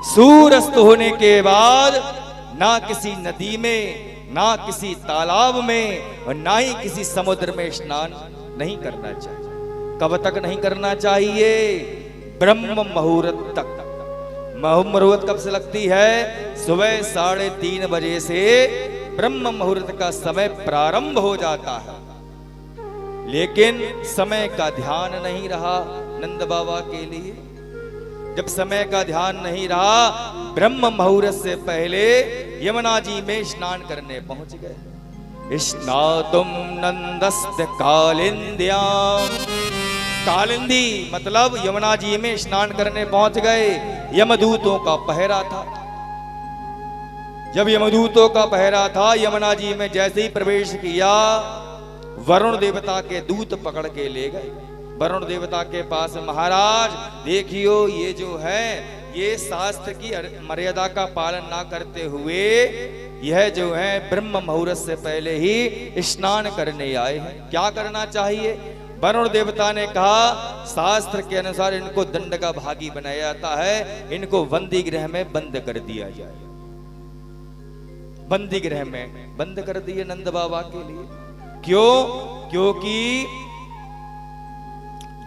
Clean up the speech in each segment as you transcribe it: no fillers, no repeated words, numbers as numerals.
सूर्यास्त होने के बाद ना किसी नदी में, ना किसी तालाब में और ना ही किसी समुद्र में स्नान नहीं करना चाहिए। कब तक नहीं करना चाहिए? ब्रह्म मुहूर्त तक। मुहूर्त कब से लगती है? सुबह 3:30 बजे से ब्रह्म मुहूर्त का समय प्रारंभ हो जाता है। लेकिन समय का ध्यान नहीं रहा नंद बाबा के लिए। जब समय का ध्यान नहीं रहा, ब्रह्म मुहूर्त से पहले यमुना जी में स्नान करने पहुंच गए। स्नातुम नंदस्य कालिंद्याम। कालिंदी मतलब यमुना जी में स्नान करने पहुंच गए। यमदूतों का पहरा था। जब यमदूतों का पहरा था, यमुना जी में जैसे ही प्रवेश किया, वरुण देवता के दूत पकड़ के ले गए। वरुण देवता के पास, महाराज देखियो ये जो है, ये शास्त्र की मर्यादा का पालन ना करते हुए यह जो है ब्रह्म मुहूर्त से पहले ही स्नान करने आए हैं। क्या करना चाहिए? वरुण देवता ने कहा, शास्त्र के अनुसार इनको दंड का भागी बनाया जाता है, इनको बंदी गृह में बंद कर दिया जाए। बंदी गृह में बंद कर दिए नंद बाबा के लिए। क्यों? क्योंकि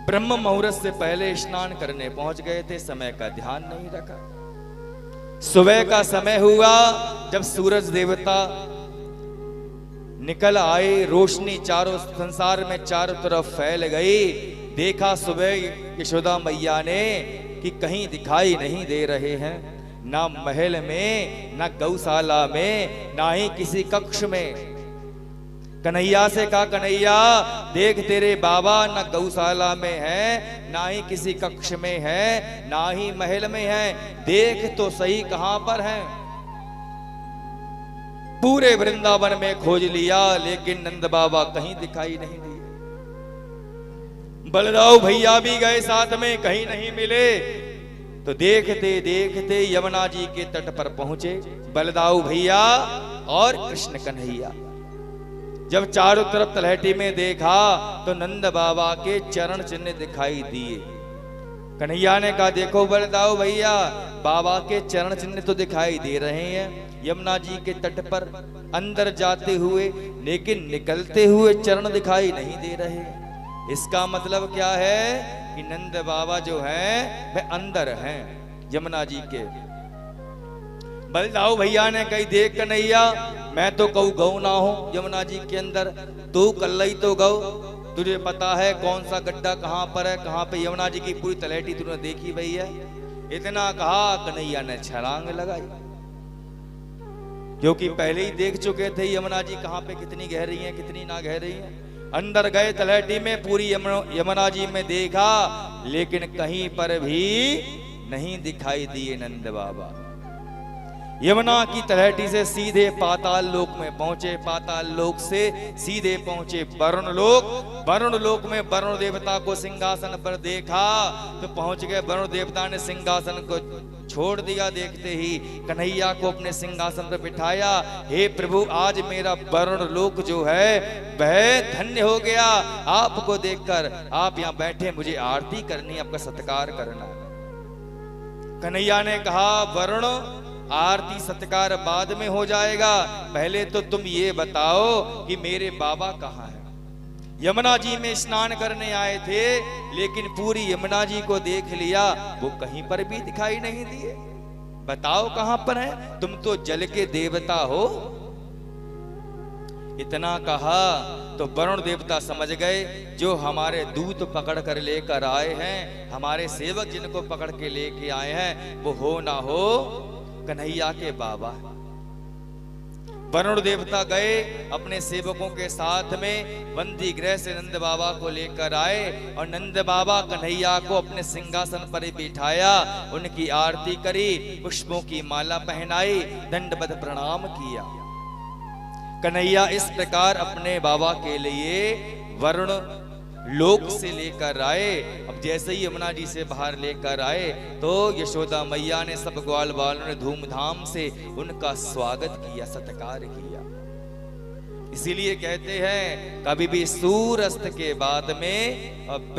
ब्रह्म मुहूर्त से पहले स्नान करने पहुंच गए थे, समय का ध्यान नहीं रखा। सुबह का समय हुआ, जब सूरज देवता निकल आए, रोशनी चारों संसार में चारों तरफ फैल गई। देखा सुबह यशोदा मैया ने कि कहीं दिखाई नहीं दे रहे हैं, ना महल में, ना गौशाला में, ना ही किसी कक्ष में। कन्हैया से कहा, कन्हैया देख तेरे बाबा न गौशाला में है, ना ही किसी कक्ष में है, ना ही महल में है, देख तो सही कहां पर है। पूरे वृंदावन में खोज लिया, लेकिन नंद बाबा कहीं दिखाई नहीं दिए। बलदाऊ भैया भी गए साथ में, कहीं नहीं मिले। तो देखते देखते यमुना जी के तट पर पहुंचे बलदाऊ भैया और कृष्ण कन्हैया। जब चारों तरफ तलहटी में देखा तो नंद बाबा के चरण चिन्ह दिखाई दिए। कन्हैया ने कहा, देखो बलदाऊ भैया, बाबा के चरण चिन्ह तो दिखाई दे रहे हैं यमुना जी के तट पर अंदर जाते हुए, लेकिन निकलते हुए चरण दिखाई नहीं दे रहे। इसका मतलब क्या है कि नंद बाबा जो हैं वह अंदर हैं यमुना जी के। बलदाऊ भैया ने कही, देख कन्हैया, मैं तो कहूँ गौ ना हूं यमुना जी के अंदर, तू कल्लई तो गौ, तुझे पता है कौन सा गड्ढा कहां पर है, कहां पे यमुना जी की पूरी तलहटी तूने देखी भई है। इतना कहा, कन्हैया ने छलांग लगाई, क्योंकि पहले ही देख चुके थे यमुना जी कहां पे कितनी गहरी है, कितनी ना गहरी है। अंदर गए तलहटी में, पूरी यमुना जी में देखा, लेकिन कहीं पर भी नहीं दिखाई दिए नंद बाबा। यमुना की तलहटी से सीधे पाताल लोक में पहुंचे, पाताल लोक से सीधे पहुंचे वरुण लोक। वरुण लोक में वरुण देवता को सिंहासन पर देखा तो पहुंच गए। वरुण देवता ने सिंहासन को छोड़ दिया, देखते ही कन्हैया को अपने सिंहासन पर बिठाया। हे प्रभु, आज मेरा वरुण लोक जो है वह धन्य हो गया आपको देखकर। आप यहाँ बैठे, मुझे आरती करनी, आपका सत्कार करना। कन्हैया ने कहा, वरुण आरती सत्कार बाद में हो जाएगा, पहले तो तुम ये बताओ कि मेरे बाबा कहाँ हैं। यमुना जी में स्नान करने आए थे, लेकिन पूरी यमुना जी को देख लिया, वो कहीं पर भी दिखाई नहीं दिए। बताओ कहां पर है, तुम तो जल के देवता हो। इतना कहा तो वरुण देवता समझ गए, जो हमारे दूत पकड़ कर लेकर आए हैं, हमारे सेवक जिनको पकड़ के लेके आए हैं, वो हो ना हो कन्हैया के बाबा। वरुण देवता गए अपने सेवकों के साथ में, बंदी गृह से नंद बाबा को लेकर आए और नंद बाबा कन्हैया को अपने सिंहासन पर बिठाया, उनकी आरती करी, पुष्पों की माला पहनाई, दंडवत प्रणाम किया। कन्हैया इस प्रकार अपने बाबा के लिए वरुण लोक से लेकर आए। अब जैसे ही यमुना जी से बाहर लेकर आए तो यशोदा मैया ने सब ग्वाल बालों ने धूमधाम से उनका स्वागत किया, सत्कार किया। इसीलिए कहते हैं कभी भी सूर्यास्त के बाद में